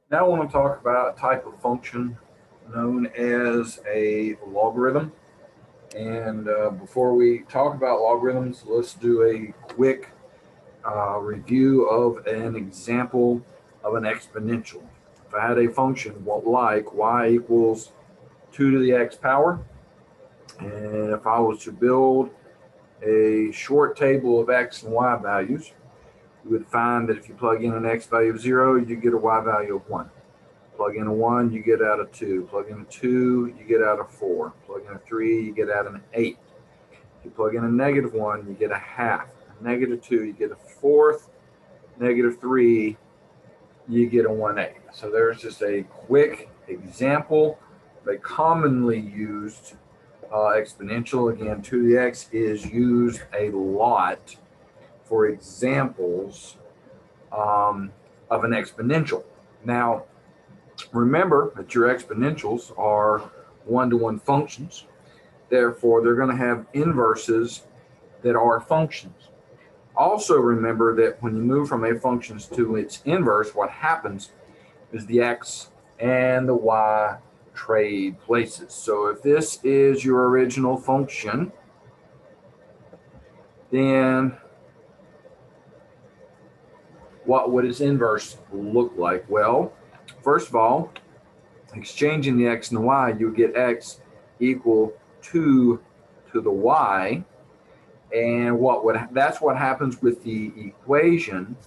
Now I want to talk about a type of function known as a logarithm. And before we talk about logarithms, let's do a quick review of an example of an exponential. If I had a function like y equals 2 to the x power, and if I was to build a short table of x and y values, you would find that if you plug in an x value of 0, you get a y value of 1. Plug in a 1, you get out a 2. Plug in a 2, you get out a 4. Plug in a 3, you get out an 8. If you plug in a -1, you get a half. A -2, you get a fourth. -3, you get a 1/8. So there's just a quick example of a commonly used exponential. Again, 2 to the x is used a lot for examples of an exponential. Now, remember that your exponentials are one-to-one functions. Therefore, they're going to have inverses that are functions. Also remember that when you move from a function to its inverse, what happens is the x and the y trade places. So if this is your original function, then what would its inverse look like? Well, first of all, exchanging the x and the y, you get x equal 2 to the y. And that's what happens with the equation.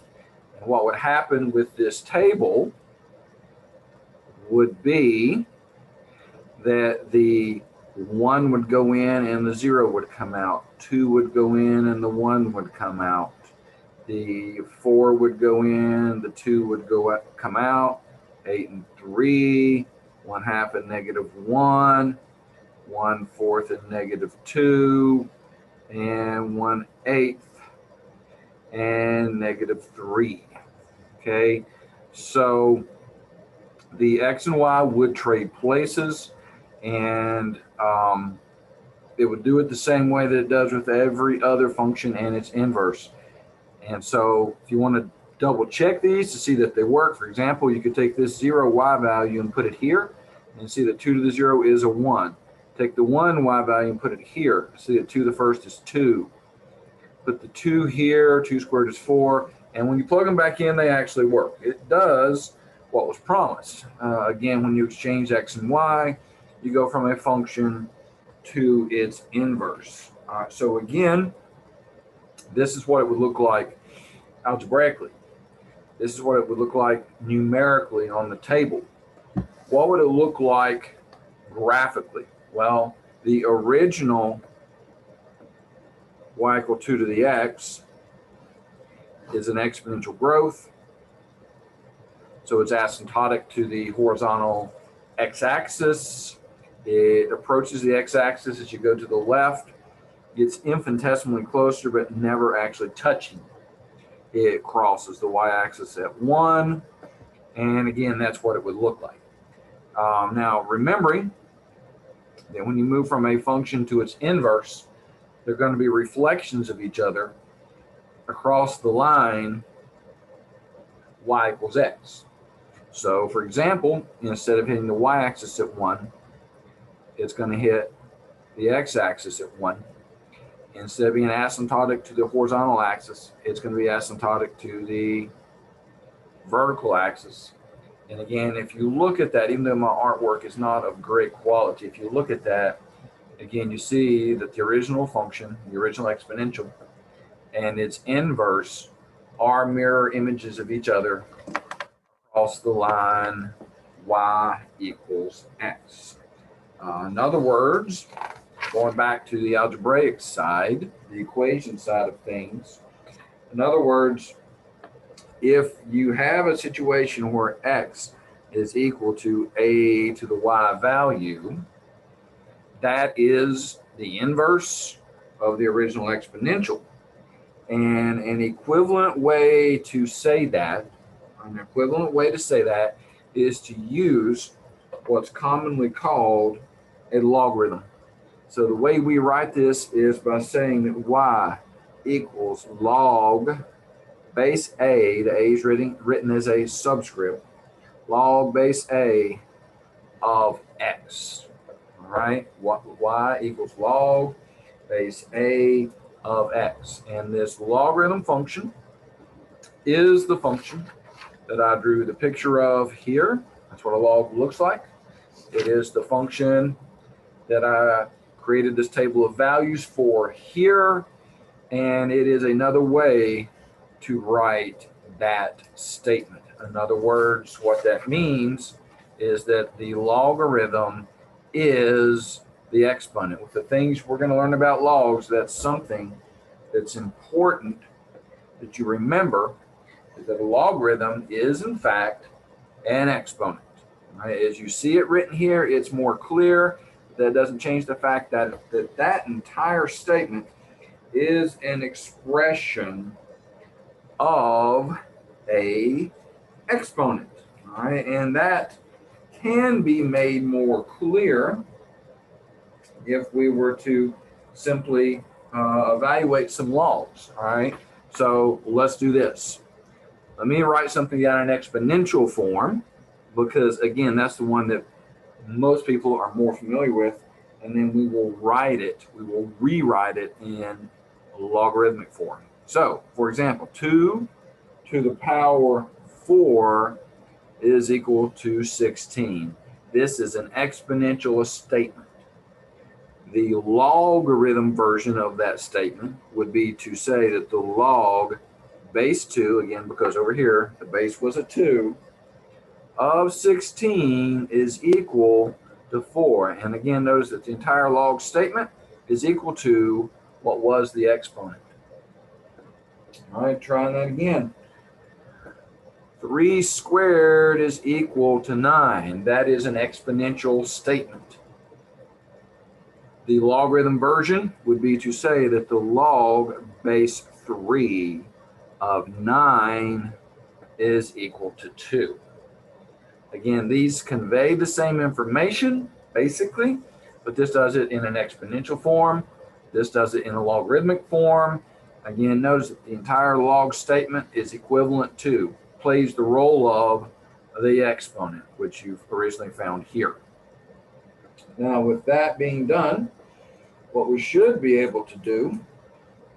And what would happen with this table would be that the 1 would go in and the 0 would come out. 2 would go in and the 1 would come out. The 4 would go in, the 2 would come out. 8 and 3, 1/2 and -1, 1/4 and -2, and 1/8 and -3. Okay, so the x and y would trade places, and it would do it the same way that it does with every other function and its inverse. And so if you want to double check these to see that they work, for example, you could take this 0y value and put it here and see that 2 to the 0 is a 1. Take the 1y value and put it here. See that 2 to the first is 2. Put the 2 here, 2 squared is 4. And when you plug them back in, they actually work. It does what was promised. Again, when you exchange x and y, you go from a function to its inverse. So again, this is what it would look like algebraically. This is what it would look like numerically on the table. What would it look like graphically? Well, the original y equal 2 to the x is an exponential growth. So it's asymptotic to the horizontal x-axis. It approaches the x-axis as you go to the left, gets infinitesimally closer, but never actually touching. It crosses the y-axis at 1, and again, that's what it would look like. Now, remembering that when you move from a function to its inverse, they're going to be reflections of each other across the line y equals x. So, for example, instead of hitting the y-axis at 1, it's going to hit the x-axis at 1. Instead of being asymptotic to the horizontal axis, it's going to be asymptotic to the vertical axis. And again, if you look at that, even though my artwork is not of great quality, if you look at that, again, you see that the original function, the original exponential, and its inverse are mirror images of each other across the line y equals x. In other words, going back to the algebraic side, the equation side of things, in other words, if you have a situation where x is equal to a to the y value, that is the inverse of the original exponential. And an equivalent way to say that, is to use what's commonly called a logarithm. So the way we write this is by saying that y equals log base a, the a is written as a subscript, log base A of x. All right, y equals log base A of x. And this logarithm function is the function that I drew the picture of here. That's what a log looks like. It is the function that I created this table of values for here. And it is another way to write that statement. In other words, what that means is that the logarithm is the exponent. With the things we're going to learn about logs, that's something that's important that you remember, is that a logarithm is in fact an exponent. Right? As you see it written here, it's more clear. That doesn't change the fact that that entire statement is an expression of a exponent. All right, and that can be made more clear if we were to simply evaluate some logs. All right, so let's do this. Let me write something down in exponential form, because again, that's the one that most people are more familiar with, and then we will write it, we will rewrite it in logarithmic form. So, for example, 2 to the power 4 is equal to 16. This is an exponential statement. The logarithm version of that statement would be to say that the log base 2, again, because over here the base was a 2, of 16 is equal to 4. And again, notice that the entire log statement is equal to what was the exponent. All right, trying that again. 3 squared is equal to 9. That is an exponential statement. The logarithm version would be to say that the log base 3 of 9 is equal to 2. Again, these convey the same information, basically, but this does it in an exponential form. This does it in a logarithmic form. Again, notice that the entire log statement is equivalent to, plays the role of the exponent, which you've originally found here. Now, with that being done, what we should be able to do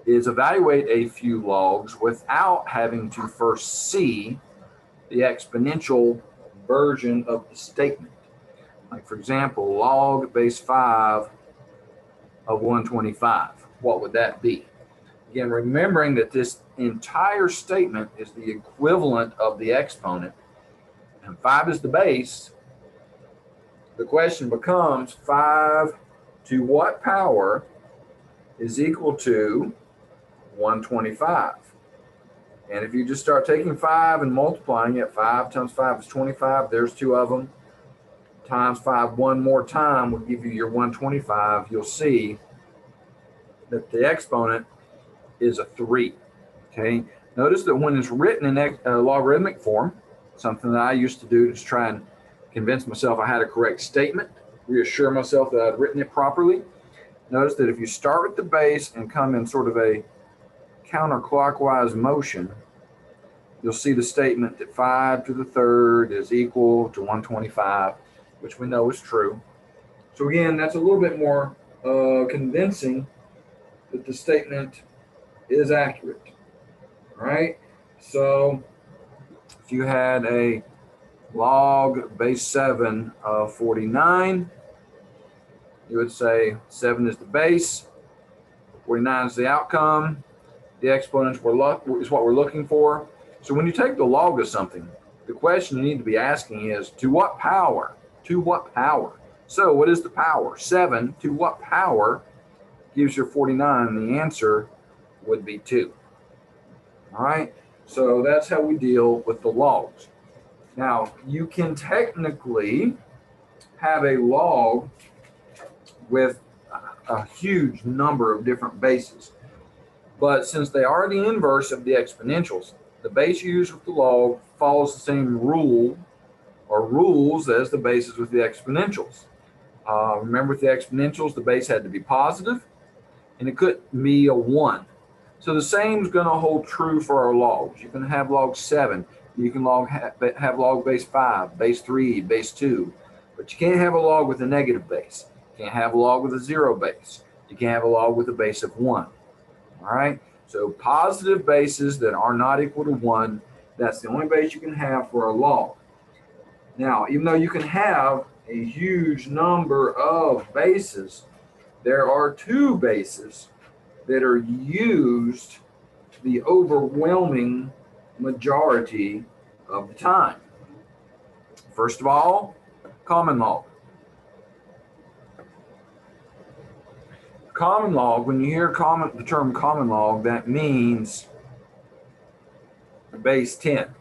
is evaluate a few logs without having to first see the exponential version of the statement. Like, for example, log base 5 of 125. What would that be? Again, remembering that this entire statement is the equivalent of the exponent, and 5 is the base, the question becomes 5 to what power is equal to 125? And if you just start taking 5 and multiplying it, 5 times 5 is 25. There's 2 of them. Times 5 one more time will give you your 125. You'll see that the exponent is a 3. Okay. Notice that when it's written in logarithmic form, something that I used to do to try and convince myself I had a correct statement, reassure myself that I'd written it properly. Notice that if you start with the base and come in sort of a counterclockwise motion, you'll see the statement that 5 to the third is equal to 125, which we know is true. So again, that's a little bit more convincing that the statement is accurate. All right, so if you had a log base 7 of 49, you would say 7 is the base, 49 is the outcome, the exponent is what we're looking for. So when you take the log of something, the question you need to be asking is, to what power? To what power? So what is the power? 7 to what power gives you 49? And the answer would be 2. All right, so that's how we deal with the logs. Now, you can technically have a log with a huge number of different bases. But since they are the inverse of the exponentials, the base you use with the log follows the same rule or rules as the bases with the exponentials. Remember, with the exponentials, the base had to be positive, and it couldn't be a 1. So the same is going to hold true for our logs. You can have log 7 You can have log base 5, base 3, base 2, but you can't have a log with a negative base. You can't have a log with a 0 base. You can't have a log with a base of 1. All right, so positive bases that are not equal to 1, that's the only base you can have for a log. Now, even though you can have a huge number of bases, there are 2 bases that are used the overwhelming majority of the time. First of all, common log. Common log, when you hear the term common log, that means base 10.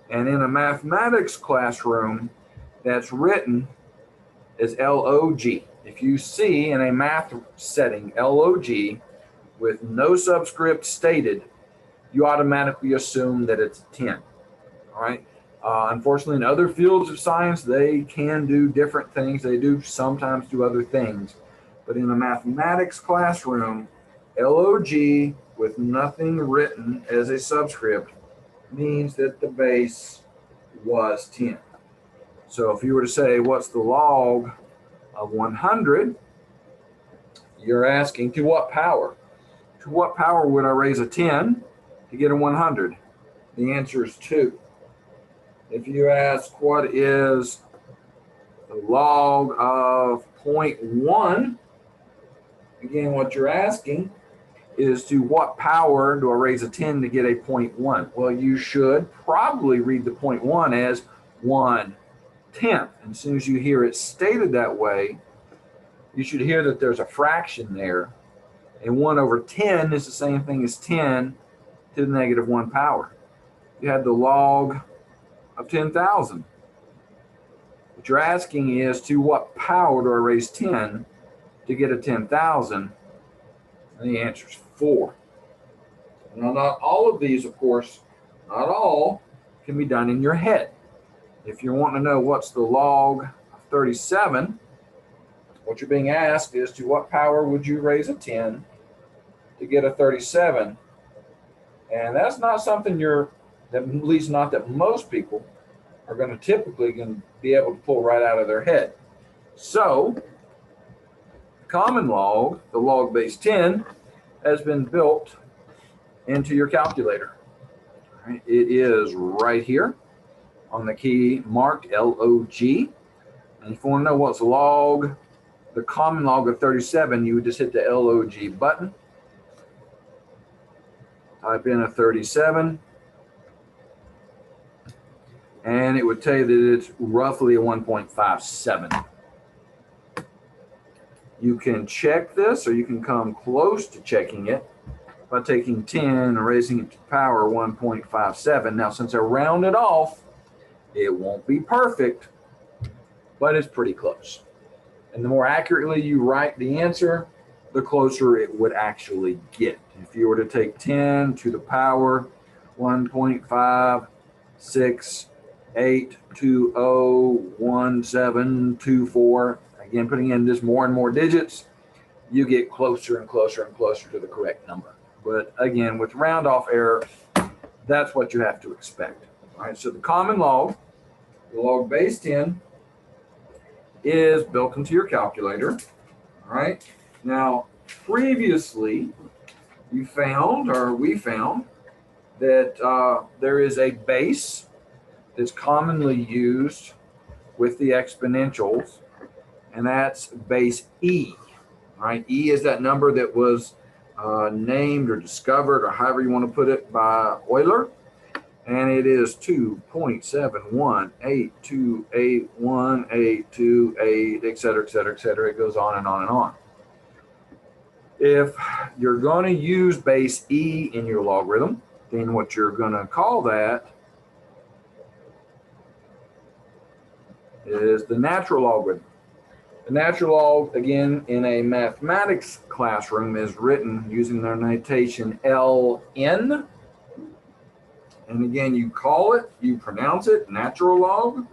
And in a mathematics classroom, that's written as LOG. If you see in a math setting LOG with no subscript stated, you automatically assume that it's 10. All right. Unfortunately, in other fields of science, they can do different things. They do sometimes do other things. But in a mathematics classroom, LOG with nothing written as a subscript means that the base was 10. So if you were to say, what's the log of 100? You're asking, to what power? To what power would I raise a 10 to get a 100? The answer is 2. If you ask, what is the log of 0.1? Again, what you're asking is, to what power do I raise a 10 to get a 0.1? Well, you should probably read the 0.1 as 1/10. And as soon as you hear it stated that way, you should hear that there's a fraction there. And 1/10 is the same thing as 10 to the negative 1 power. You had the log of 10,000. What you're asking is, to what power do I raise 10 to get a 10,000? And the answer is 4. Now, not all of these, of course, not all can be done in your head. If you're wanting to know what's the log of 37, what you're being asked is, to what power would you raise a 10 to get a 37? And that's not something at least not that most people are going to typically be able to pull right out of their head. So, common log, the log base 10, has been built into your calculator. All right, it is right here on the key marked LOG. And if you want to know what's the common log of 37, you would just hit the LOG button. Type in a 37. And it would tell you that it's roughly a 1.57. You can check this, or you can come close to checking it by taking 10 and raising it to the power 1.57. Now, since I rounded off, it won't be perfect, but it's pretty close. And the more accurately you write the answer, the closer it would actually get. If you were to take 10 to the power 1.5682011724, again, putting in just more and more digits, you get closer and closer and closer to the correct number. But again, with round off error, that's what you have to expect. All right, so the common log, the log base 10, is built into your calculator. All right, now previously we found that there is a base that's commonly used with the exponentials, and that's base E. All right, E is that number that was named or discovered, or however you want to put it, by Euler, and it is 2.718281828, et cetera, et cetera, et cetera. It goes on and on and on. If you're going to use base E in your logarithm, then what you're going to call that is the natural logarithm. The natural log, again, in a mathematics classroom, is written using their notation Ln. And again, you pronounce it natural log.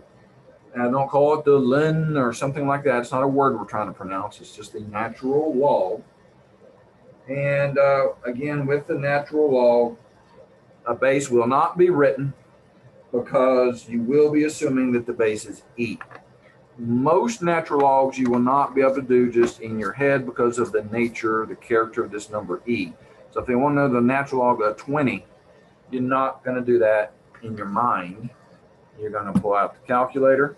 And don't call it the ln or something like that. It's not a word we're trying to pronounce. It's just the natural log. And again, with the natural log, a base will not be written because you will be assuming that the base is e. Most natural logs you will not be able to do just in your head because of the nature, the character of this number e. So if you want to know the natural log of 20, you're not going to do that in your mind. You're going to pull out the calculator.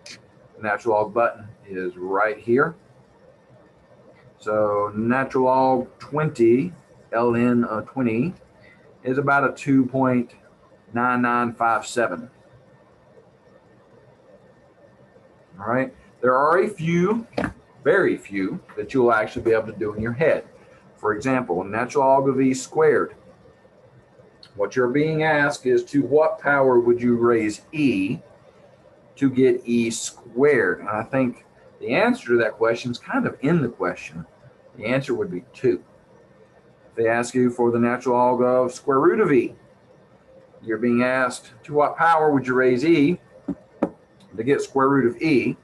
The natural log button is right here. So natural log 20, ln of 20, is about a 2.9957. All right. There are a few, very few, that you'll actually be able to do in your head. For example, natural log of e squared. What you're being asked is, to what power would you raise e to get e squared? And I think the answer to that question is kind of in the question. The answer would be 2. If they ask you for the natural log of square root of e, you're being asked, to what power would you raise e to get square root of e?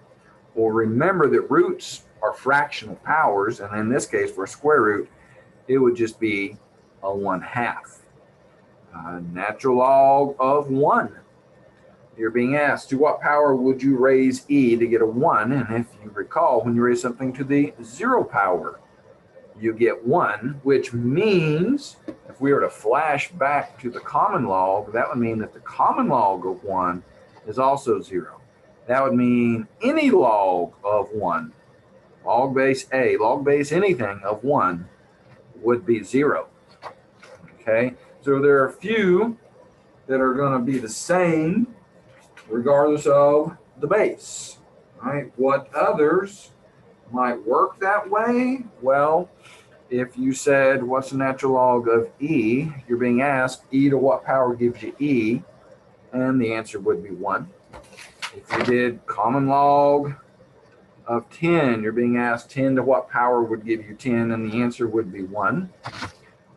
Well, remember that roots are fractional powers, and in this case, for a square root, it would just be a 1/2. Natural log of 1. You're being asked, to what power would you raise e to get a 1? And if you recall, when you raise something to the 0 power, you get 1, which means, if we were to flash back to the common log, that would mean that the common log of 1 is also 0. That would mean any log of 1, log base a, log base anything of 1, would be 0. Okay, so there are a few that are going to be the same regardless of the base. Right? What others might work that way? Well, if you said, what's the natural log of e? You're being asked, e to what power gives you e? And the answer would be 1. If you did common log of 10, you're being asked 10 to what power would give you 10? And the answer would be 1.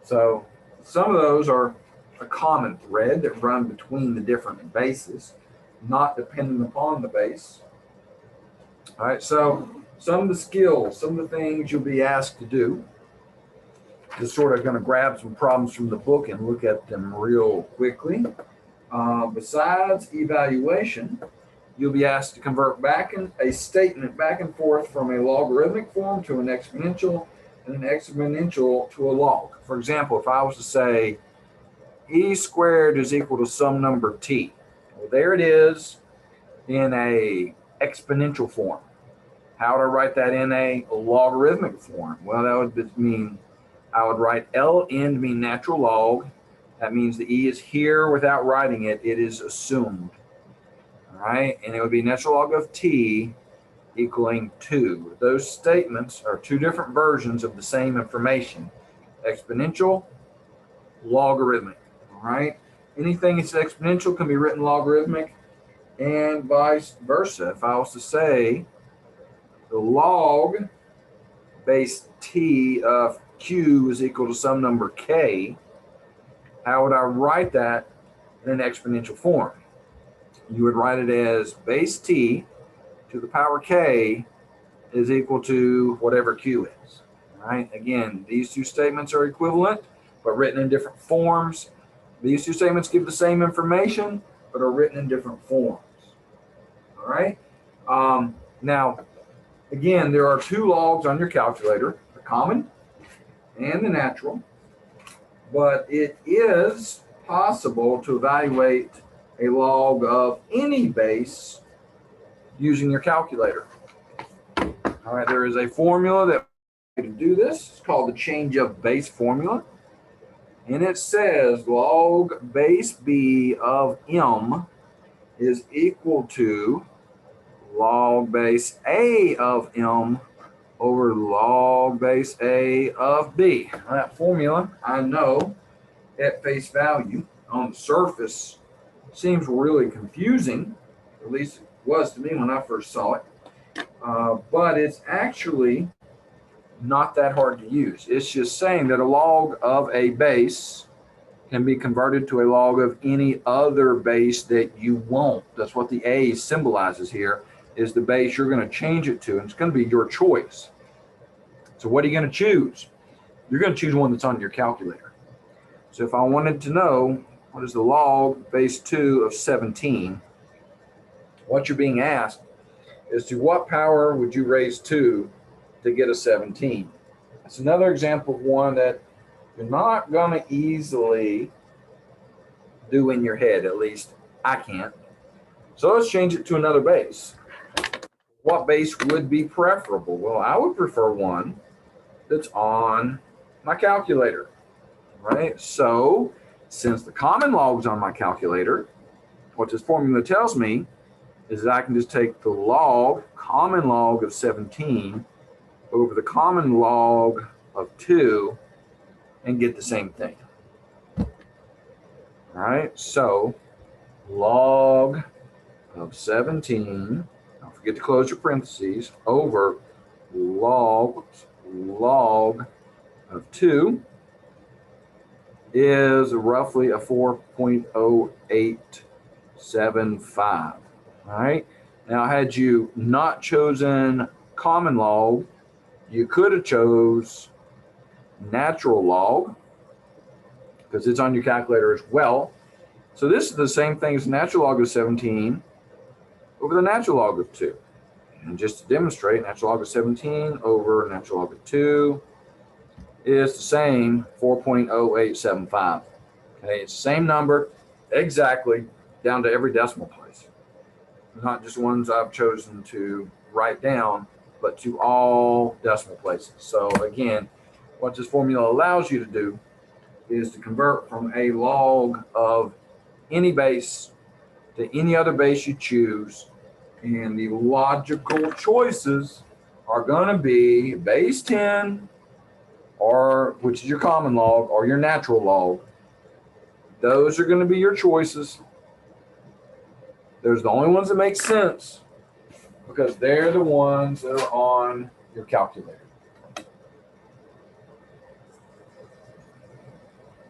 So some of those are a common thread that run between the different bases, not dependent upon the base. All right, so some of the skills, some of the things you'll be asked to do, just sort of going to grab some problems from the book and look at them real quickly. Besides evaluation, you'll be asked to convert a statement back and forth from a logarithmic form to an exponential, and an exponential to a log. For example, if I was to say e squared is equal to some number t, well, there it is in a exponential form. How would I write that in a logarithmic form? Well, that would mean I would write ln to mean natural log. That means the e is here without writing it. It is assumed. All right, and it would be natural log of t equaling 2. Those statements are two different versions of the same information: exponential, logarithmic. All right, anything that's exponential can be written logarithmic, and vice versa. If I was to say the log base t of q is equal to some number k, how would I write that in an exponential form? You would write it as base t to the power k is equal to whatever q is. All right, again, these two statements are equivalent, but written in different forms. These two statements give the same information, but are written in different forms. All right. Now, again, there are 2 logs on your calculator, the common and the natural, but it is possible to evaluate a log of any base using your calculator. All right, there is a formula that to do this. It's called the change of base formula. And it says log base b of m is equal to log base a of m over log base a of b. That formula, I know at face value, on the surface, seems really confusing. At least it was to me when I first saw it. But it's actually not that hard to use. It's just saying that a log of a base can be converted to a log of any other base that you want. That's what the A symbolizes here, is the base you're going to change it to, and it's going to be your choice. So what are you going to choose? You're going to choose one that's on your calculator. So if I wanted to know what is the log base 2 of 17? What you're being asked is to what power would you raise 2 to get a 17? That's another example of one that you're not going to easily do in your head, at least I can't. So let's change it to another base. What base would be preferable? Well, I would prefer one that's on my calculator, right? So since the common log is on my calculator, what this formula tells me is that I can just take the common log of 17 over the common log of 2 and get the same thing. All right, so log of 17, don't forget to close your parentheses, over log of 2 is roughly a 4.0875. All right. Now, had you not chosen common log, you could have chose natural log because it's on your calculator as well. So this is the same thing as natural log of 17 over the natural log of 2. And just to demonstrate, natural log of 17 over natural log of 2 is the same 4.0875. Okay, it's the same number exactly down to every decimal place. Not just ones I've chosen to write down, but to all decimal places. So again, what this formula allows you to do is to convert from a log of any base to any other base you choose. And the logical choices are going to be base 10, or which is your common log, or your natural log. Those are going to be your choices. Those are the only ones that make sense because they're the ones that are on your calculator.